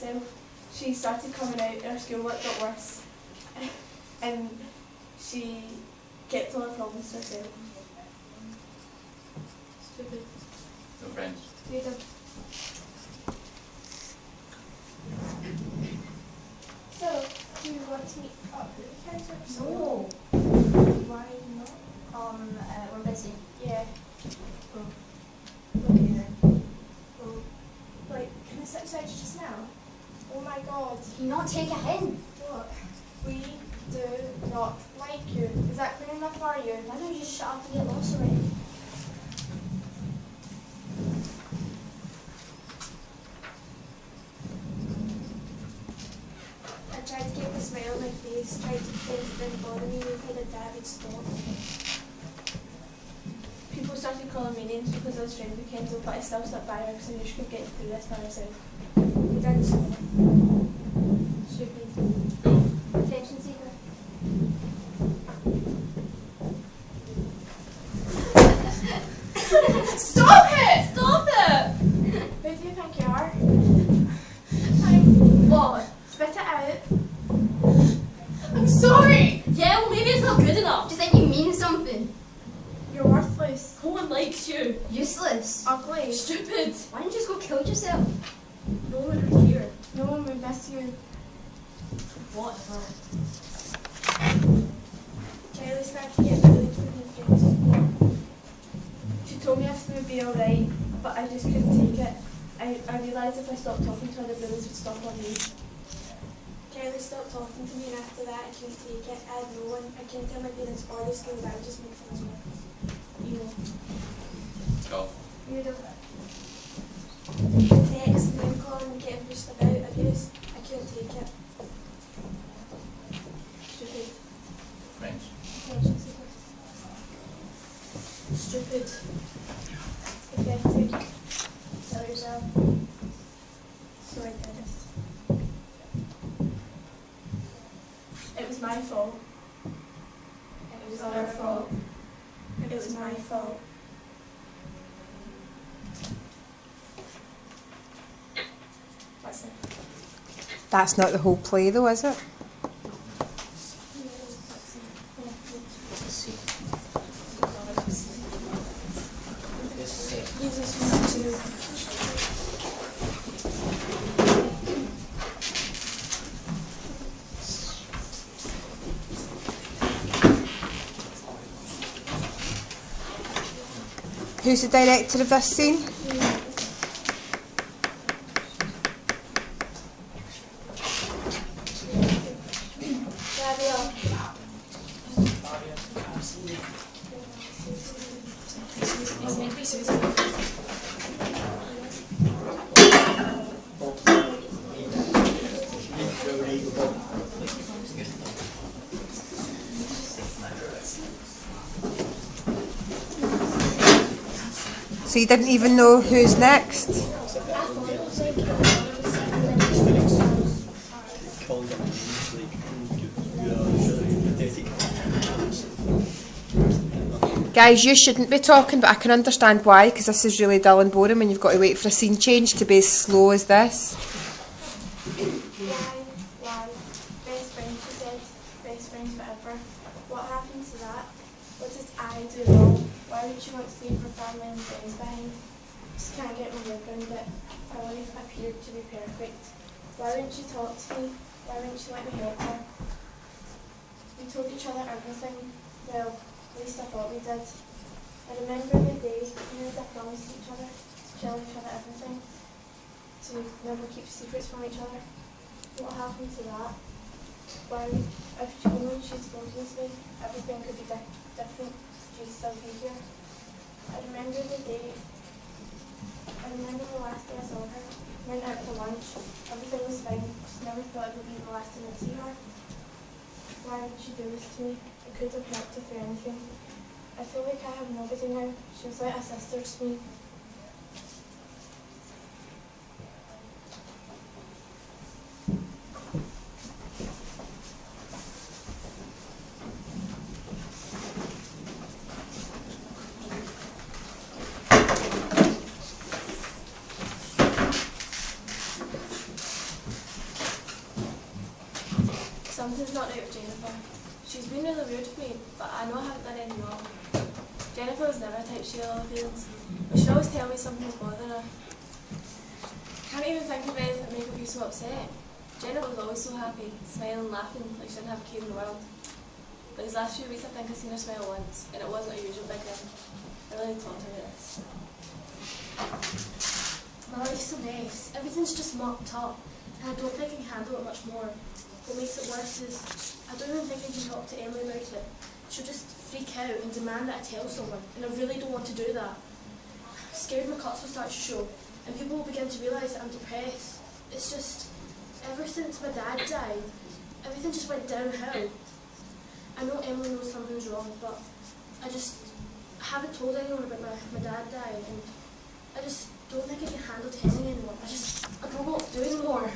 herself. She started coming out, her schoolwork got worse, and she kept all her problems to herself. Stupid. No friends. Freedom. So, do you want to meet up with the kids or something? No. Why not? We're busy. Yeah. Oh. Okay then. Oh. Like, can I sit beside you just now? Oh my god. Can you not take a hint? Look, we do not like you. Is that clear enough for you? Why don't you just shut up and get lost already? I tried to keep a smile on my face, tried to pretend it didn't bother me, waited that Dad would stop. People started calling me names because I was friends with Kendall, but I still stuck by her because I knew she could get through this by herself. We didn't stop. Stupid. Go. Attention seeker. Stop it! Stop it! Who do you think you are? What? Spit it out. I'm sorry! Yeah, well maybe it's not good enough. Do you think you mean something? You're worthless. No one likes you. Useless. Ugly. Stupid. Why don't you just go kill yourself? No one would care. No one would miss you. Whatever. Kylie started to get really to her friends. She told me everything would be alright, but I just couldn't take it. I realised if I stopped talking to her, the bullies would stop on me. Kylie stopped talking to me, and after that I couldn't take it. I had no one. I couldn't tell my parents or the school that I would just make things worse. You know. Go. You know. Text, name calling, getting pushed about, abuse. I couldn't take it. Stupid. Friends. Attention seeker. Stupid. Pathetic. Tell yourself. So I did it. It was my fault. It was our fault. It was my fault. That's it. That's not the whole play though, is it? Jesus wants to. Who's the director of this scene? So you didn't even know who's next? Guys, you shouldn't be talking, but I can understand why, because this is really dull and boring when you've got to wait for a scene change to be as slow as this. Why? Best friends, she said. Best friends forever. What happened to that? What did I do wrong? Why would she want to leave her family and friends behind? Just can't get my head around it. Her life appeared to be perfect. Why wouldn't she talk to me? Why wouldn't she let me help her? We told each other everything. Well, at least I thought we did. I remember the day we made a promise to each other to tell each other everything, to never keep secrets from each other. What happened to that? Why, if only she'd spoken to me, everything could be different. She'd still be here. I remember the day. I remember the last day I saw her. We went out for lunch. Everything was fine. Just never thought it would be the last time I'd see her. Why would she do this to me? I could have helped her through anything. I feel like I have nobody now. She was like a sister to me. Something's not right with Jennifer. She's been really rude to me, but I know I haven't done any wrong. Jennifer was never the type she had feelings, but she'd always tell me something's bothering her. Can't even think of anything that made her be so upset. Jennifer was always so happy, smiling, laughing, like she didn't have a care in the world. But these last few weeks I think I've seen her smile once, and it wasn't her usual big grin. I really need to talk to her about this. My life's a mess. Everything's just mucked up, and I don't think I can handle it much more. What makes it worse is I don't even think I can talk to Emily about it. She'll just freak out and demand that I tell someone, and I really don't want to do that. I'm scared my cuts will start to show, and people will begin to realise that I'm depressed. It's just, ever since my dad died, everything just went downhill. I know Emily knows something's wrong, but I haven't told anyone about my dad dying, and I just don't think I can handle telling anyone. I don't know what to do anymore.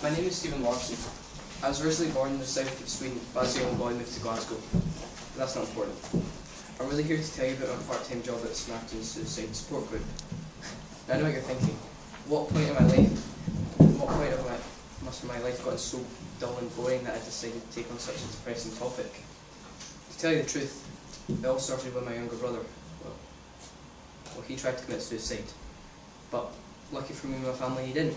My name is Stephen Larson. I was originally born in the south of Sweden, but as a young boy moved to Glasgow. But that's not important. I'm really here to tell you about my part-time job at Samaritans Suicide Support Group. Now I know what you're thinking. What point of my life must my life gotten so dull and boring that I decided to take on such a depressing topic? To tell you the truth, it all started when my younger brother, well, he tried to commit suicide. But lucky for me and my family, he didn't.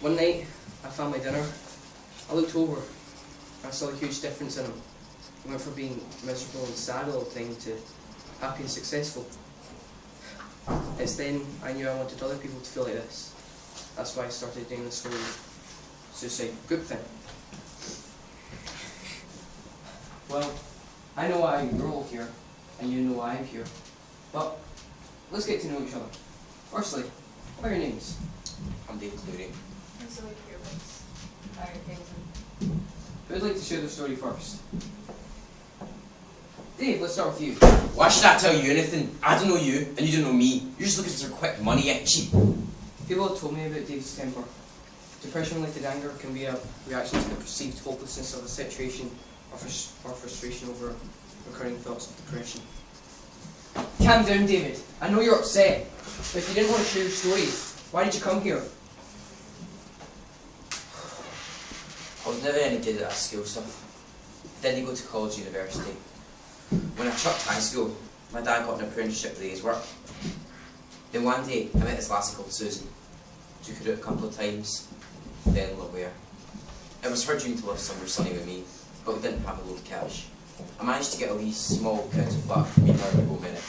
One night, at family dinner, I looked over and I saw a huge difference in him. He went from being miserable and sad all the time to happy and successful. It's then I knew I wanted other people to feel like this. That's why I started doing this whole suicide group thing. Well, I know why you're all here, and you know why I'm here. But let's get to know each other. Firstly, what are your names? I'm Dave Cleary. I'm so curious. Who would like to share their story first? Dave, let's start with you. Why should I tell you anything? I don't know you, and you don't know me. You're just looking for quick money, yeah, cheap. People have told me about Dave's temper. Depression-related anger can be a reaction to the perceived hopelessness of a situation or frustration over recurring thoughts of depression. Calm down, David. I know you're upset, but if you didn't want to share your story, why did you come here? I was never any good at school stuff. Didn't go to college, university. When I chucked high school, my dad got an apprenticeship with his work. Then one day, I met this lassie called Susan. Took her out a couple of times, then look where. It was her dream to live somewhere sunny with me, but we didn't have a load of cash. I managed to get a wee small council flat for me and her to go in it.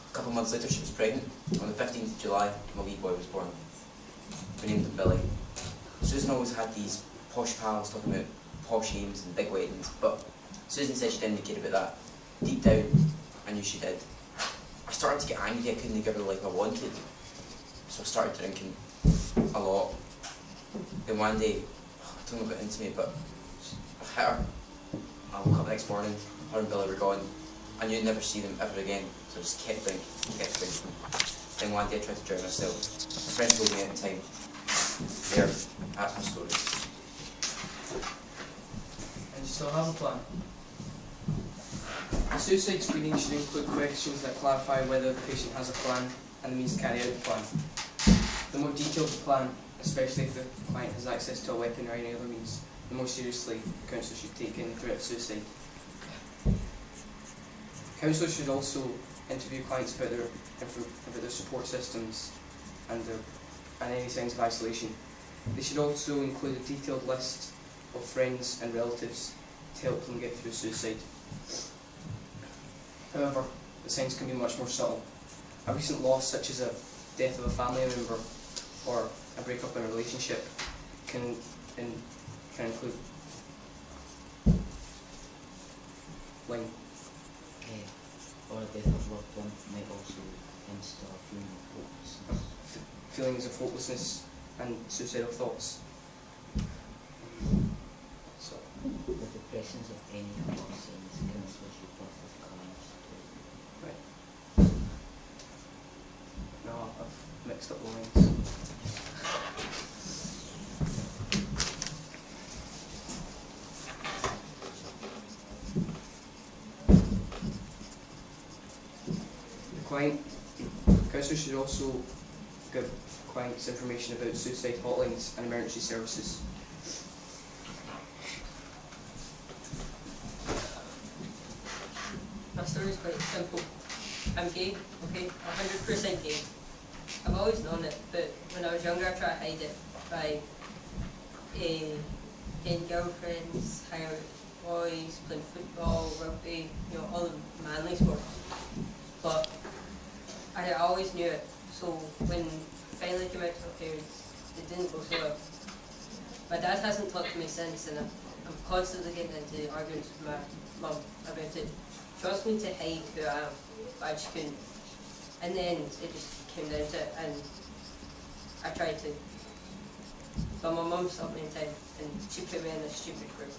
A couple of months later, she was pregnant. On the 15th of July, my wee boy was born. We named him Billy. Susan always had these posh pals talking about posh aims and big weddings, but Susan said she didn't care about that. Deep down, I knew she did. I started to get angry I couldn't give her the life I wanted, so I started drinking a lot. Then one day, I don't know what got into me, but I hit her. I woke up the next morning, her and Billy were gone. I knew I'd never see them ever again, so I just kept drinking. Then one day I tried to drown myself. A friend told me at the time. There, that's my story. And you still have a plan? The suicide screening should include questions that clarify whether the patient has a plan and the means to carry out the plan. The more detailed the plan, especially if the client has access to a weapon or any other means, the more seriously the counsellor should take any threat of suicide. Counsellors should also interview clients about their support systems and any signs of isolation. They should also include a detailed list of friends and relatives to help them get through suicide. However, the signs can be much more subtle. A recent loss, such as a death of a family member or a breakup in a relationship, can include lying. Or a death of loved one might also instill a feeling of hopelessness. Feelings of hopelessness and suicidal thoughts. So, With the presence of any of our signs, counsellors should work with clients to Counsellors should also give clients information about suicide hotlines and emergency services. My story is quite simple. I'm gay, okay? 100% gay. I've always known it, but when I was younger I tried to hide it by getting girlfriends, hanging out with boys, playing football, rugby, you know, all the manly sports. But I always knew it, so when I finally came out to my parents, it didn't go so well. My dad hasn't talked to me since, and I'm constantly getting into arguments with my mum about it. She wants me to hide who I am, but I just couldn't. In the end, it just came down to it, and I tried to. But my mum stopped me in time, and she put me in this stupid group.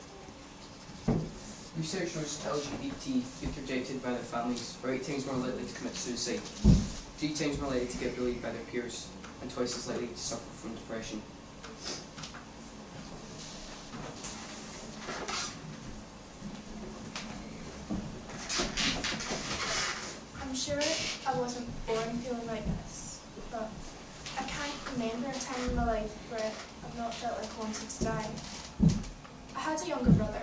Research shows LGBT youth rejected by their families are 8 times more likely to commit suicide, 3 times more likely to get bullied by their peers, and twice as likely to suffer from depression. I'm sure I wasn't born feeling like this, but I can't remember a time in my life where I've not felt like I wanted to die. I had a younger brother.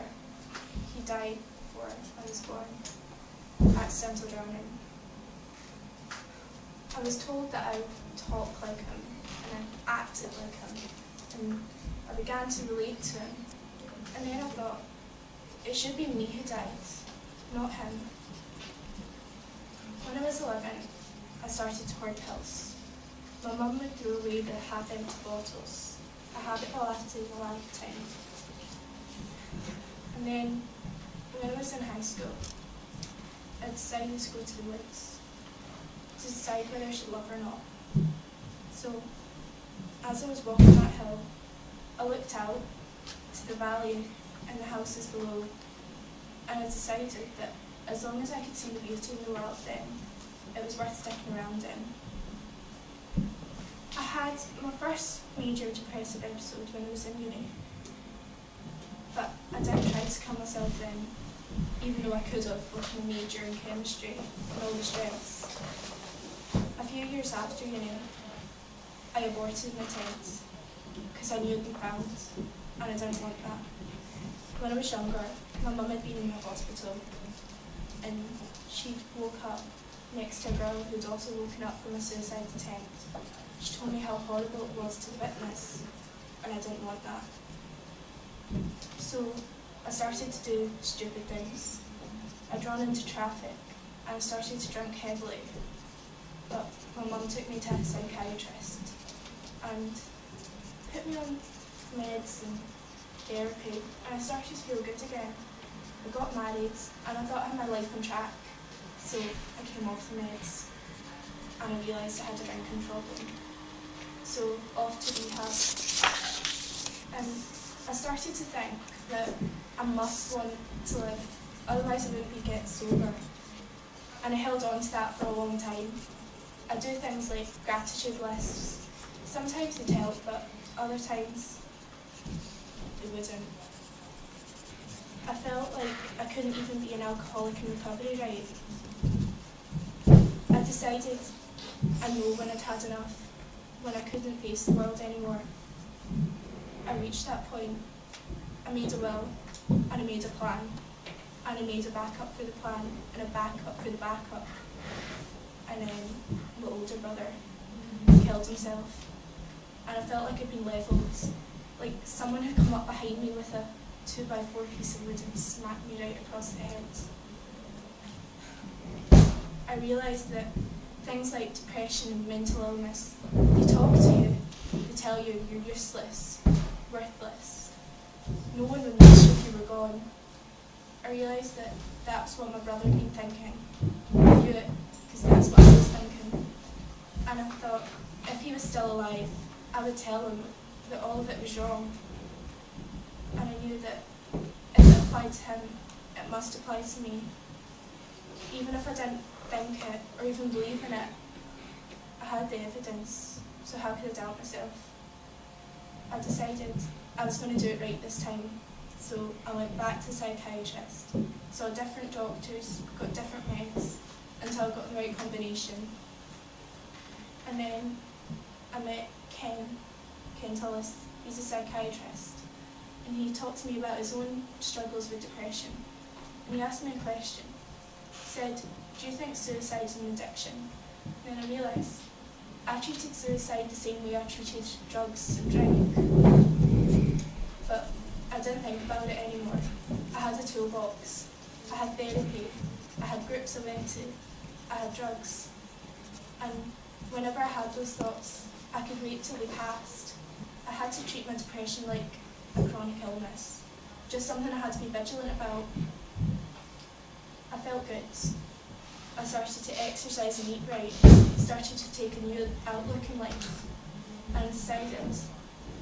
He died before I was born, accidental drowning. I was told that I would talk like him, and I acted like him, and I began to relate to him. And then I thought, it should be me who dies, not him. When I was 11, I started to hoard pills. My mum would throw away the half-empty bottles, a habit that lasted a lifetime. And then, when I was in high school, I decided to go to the woods, to decide whether I should love or not. So, as I was walking that hill, I looked out to the valley and the houses below, and I decided that as long as I could see the beauty in the world then, it was worth sticking around in. I had my first major depressive episode when I was in uni, but I didn't try to calm myself then, even though I could have with my major in chemistry and all the stress. A few years after uni, I aborted my 10th because I knew I'd be crowned, and I didn't want that. When I was younger, my mum had been in the hospital, and she woke up next to a girl who'd also woken up from a suicide attempt. She told me how horrible it was to witness, and I didn't want that. So I started to do stupid things. I'd run into traffic, and I started to drink heavily. But my mum took me to a psychiatrist and put me on meds and therapy, and I started to feel good again. I got married, and I thought I had my life on track, so I came off the meds, and I realised I had a drinking problem. So off to rehab, and I started to think that I must want to live, otherwise I wouldn't be get sober. And I held on to that for a long time. I do things like gratitude lists. Sometimes they'd help, but other times they wouldn't. I felt like I couldn't even be an alcoholic in recovery right. I decided I know when I'd had enough, when I couldn't face the world anymore. I reached that point. I made a will, and I made a plan, and I made a backup for the plan, and a backup for the backup. And then my older brother killed himself, and I felt like I'd been levelled, like someone had come up behind me with a 2x4 piece of wood and smacked me right across the head. I realised that things like depression and mental illness, they talk to you, they tell you you're useless, worthless. No one would miss you if you were gone. I realised that that's what my brother had been thinking. I knew it, because that's what I was thinking. And I thought, if he was still alive, I would tell him that all of it was wrong. And I knew that if it applied to him, it must apply to me. Even if I didn't think it, or even believe in it, I had the evidence, so how could I doubt myself? I decided I was going to do it right this time, so I went back to the psychiatrist, saw different doctors, got different meds, until I got the right combination. And then I met Ken Tullis. He's a psychiatrist, and he talked to me about his own struggles with depression. And he asked me a question. He said, "Do you think suicide is an addiction?" And then I realised I treated suicide the same way I treated drugs and drink. But I didn't think about it anymore. I had a toolbox. I had therapy. I had groups I went to. I had drugs. And whenever I had those thoughts, I could wait till they passed. I had to treat my depression like a chronic illness, just something I had to be vigilant about. I felt good. I started to exercise and eat right, started to take a new outlook in life, and decided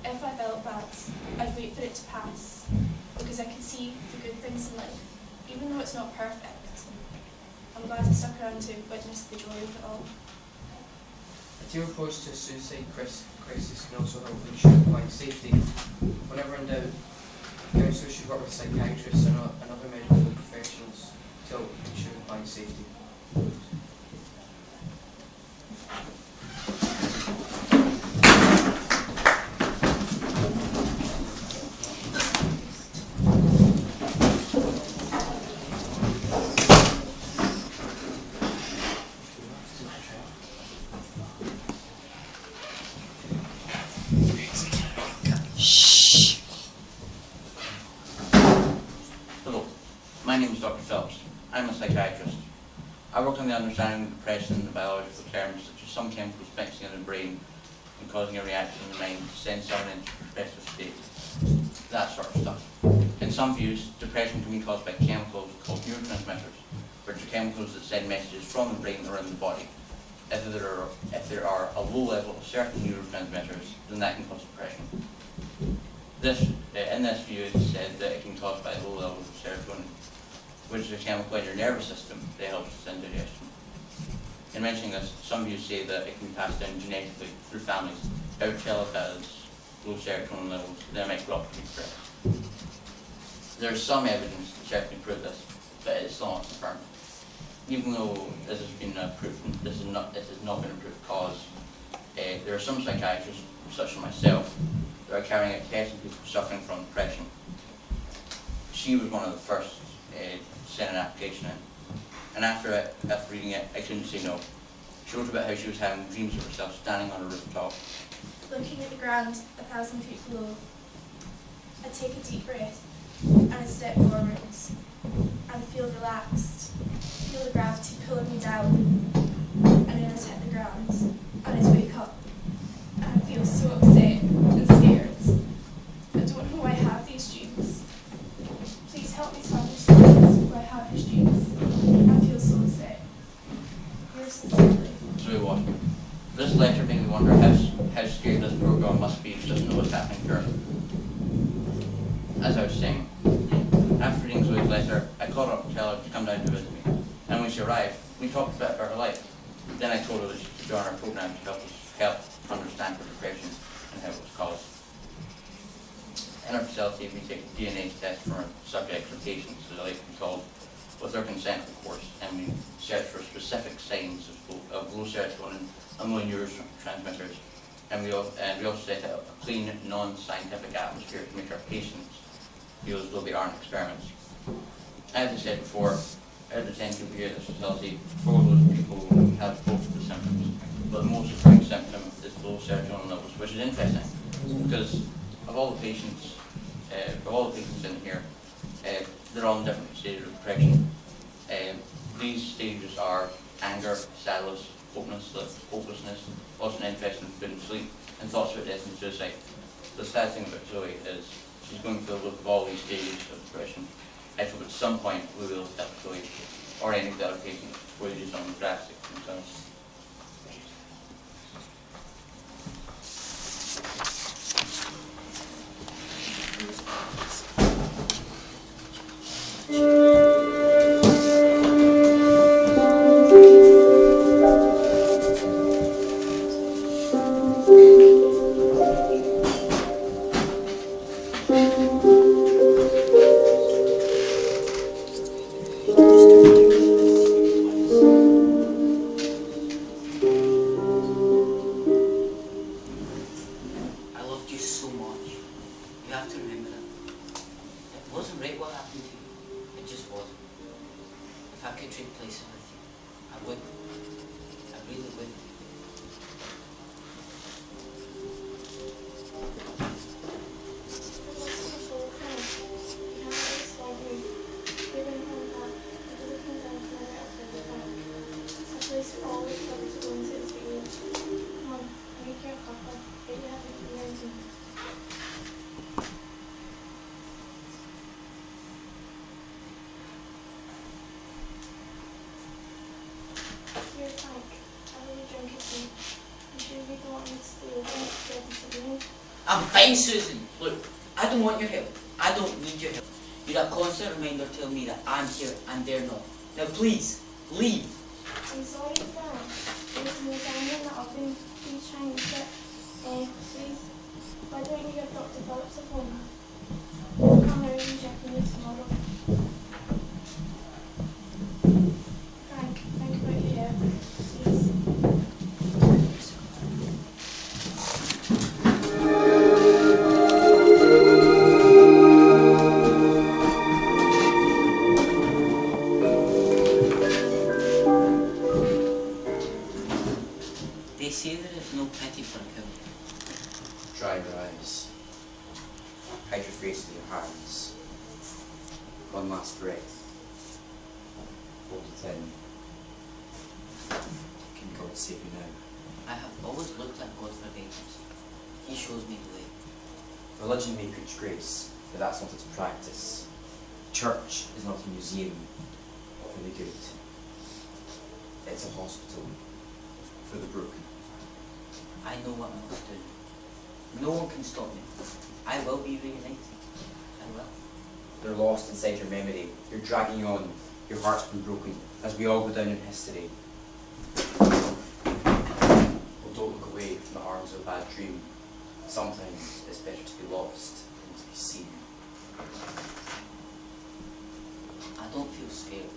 if I felt bad, I'd wait for it to pass, because I could see the good things in life, even though it's not perfect. I'm glad I stuck around to witness the joy of it all. A dear approach to suicide crisis can also help ensure provide safety. Whenever in doubt, counsellors should work with psychiatrists and other medical professionals to help ensure provide safety. Hello, my name is Dr. Phelps. I'm a psychiatrist. I work on the understanding of depression in the biological terms, such as some chemicals mixing in the brain and causing a reaction in the mind to send someone into a depressive state. That sort of stuff. In some views, depression can be caused by chemicals called neurotransmitters, which are chemicals that send messages from the brain around the body. If there are a low level of certain neurotransmitters, then that can cause depression. In this view, it's said that it can be caused by low levels of serotonin, which is a chemical in your nervous system that helps with indigestion. In mentioning this, some views say that it can be passed down genetically through families. How to tell if it has low serotonin levels, then it might grow up to be depressed. There is some evidence to certainly prove this, but it is still not confirmed. Even though this has been approved, this has not been a proved cause. There are some psychiatrists, such as myself, that are carrying out tests on people suffering from depression. She was one of the first to send an application in, and after reading it, I couldn't say no. She wrote about how she was having dreams of herself standing on a rooftop, Looking at the ground 1,000 feet below, I take a deep breath and I step forwards and feel relaxed, feel the gravity pulling me down, and then I hit the ground and I wake up and I feel so upset and scared. I don't know why I have these dreams. Please help me to understand why I have these dreams. I feel so upset. Yours sincerely. Zoe Watson. This letter made me wonder how scary this poor girl must be if she doesn't know what's happening to her. As I was saying, after reading Zoe's letter, I called her up to tell her to come down to visit me. And when she arrived, we talked a bit about her life. Then I told her that she could join our program to help understand her depression and how it was caused. In our facility, we take a DNA test from our subjects or patients, as they like to be called, with their consent, of course, and we search for specific signs of low serotonin and low neurotransmitters. And we also set out a clean, non-scientific atmosphere to make our patients feel as though they aren't experiments. As I said before, out of the 10 people here at this facility, 4 of those people have both of the symptoms, but the most occurring symptom is low serotonin levels, which is interesting because of all the patients in here, they're all in different stages of depression. These stages are anger, sadness, hopelessness, loss of interest in food and sleep, and thoughts about death and suicide. The sad thing about Zoe is she's going through the look of all these stages of depression. I hope at some point we will help Zoe or any of the other patients before they do something drastic themselves. I could trade places with you. I would. I really would. Here, Frank. I really drink it too. You sure you don't want me to stay over and get disagreeing? I'm fine, Susan. Look, I don't want your help. I don't need your help. You're a constant reminder telling me that I'm here and they're not. Now please, leave. I'm sorry, Frank. There's no time in the oven. Please try and eat it. Please. Why don't you give Dr. Phillips a phone? He'll come around and check on you tomorrow. Frank, think about your hair. Please. They say there is no pity for a coward. Dry your eyes. Hide your face in your hands. One last breath. Hold it in. Can God save you now? I have always looked at God for guidance. He shows me the way. Religion may preach grace, but that's not its practice. Church is not a museum for the good. It's a hospital for the broken. I know what I must do. No one can stop me. I will be reunited. I will. They're lost inside your memory. You're dragging on. Your heart's been broken as we all go down in history. Well, don't look away from the arms of a bad dream. Sometimes it's better to be lost than to be seen. I don't feel scared.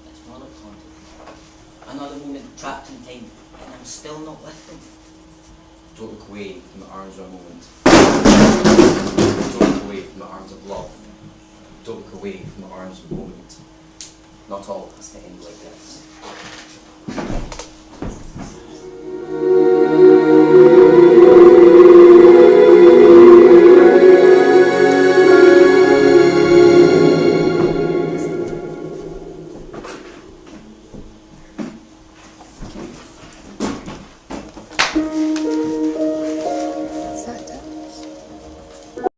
It's not a haunted. Another moment trapped in time, and I'm still not with them. Don't look away from the arms of a moment. Don't look away from the arms of love. Don't look away from the arms of a moment. Not all has to end like this.